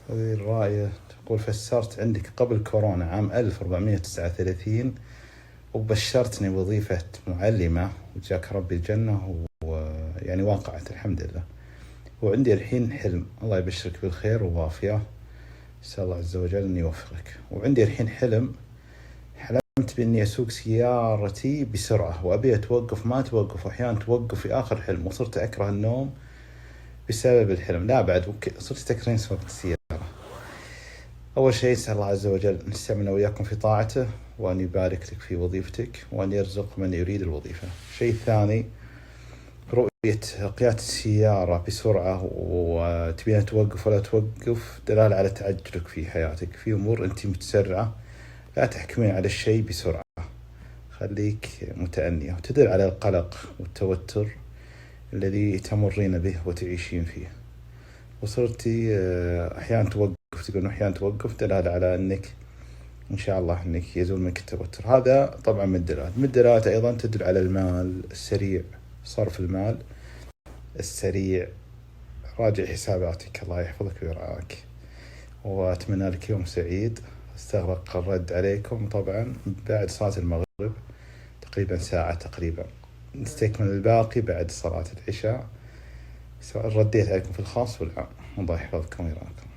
هذه الرائية تقول: فسرت عندك قبل كورونا عام 1439 وبشرتني وظيفة معلمة وجاك ربي الجنة، ويعني وقعت الحمد لله. وعندي الحين حلم، الله يبشرك بالخير والعافية، أسأل الله عز وجل أن يوفقك. وعندي الحين حلمت بإني أسوق سيارتي بسرعة وأبيها توقف ما توقف، وأحيانا توقف في آخر حلم، وصرت أكره النوم بسبب الحلم. لا بعد صرت تكرهين سواقة السيارة. أول شيء أسأل الله عز وجل أن يستعملنا وإياكم في طاعته، وأن يبارك لك في وظيفتك، وأن يرزق من يريد الوظيفة. شيء ثاني، رؤية قيادة السيارة بسرعة وتبينها توقف ولا توقف دلالة على تعجلك في حياتك. في أمور أنت متسرعة، لا تحكمين على الشيء بسرعة، خليك متأنية، وتدل على القلق والتوتر الذي تمرين به وتعيشين فيه. وصرتي أحيانا توقف، تقول أحيانا توقف دلالة على أنك إن شاء الله أنك يزول منك التوتر. هذا طبعا من الدلالات أيضا تدل على المال السريع، صرف المال السريع. راجع حساباتك، الله يحفظك ويرعاك، وأتمنى لك يوم سعيد. استغرق الرد عليكم طبعا بعد صلاة المغرب تقريبا ساعة تقريبا، نستكمل الباقي بعد صلاة العشاء، سواء رديت عليكم في الخاص والعام. الله يحفظكم ويرعاكم.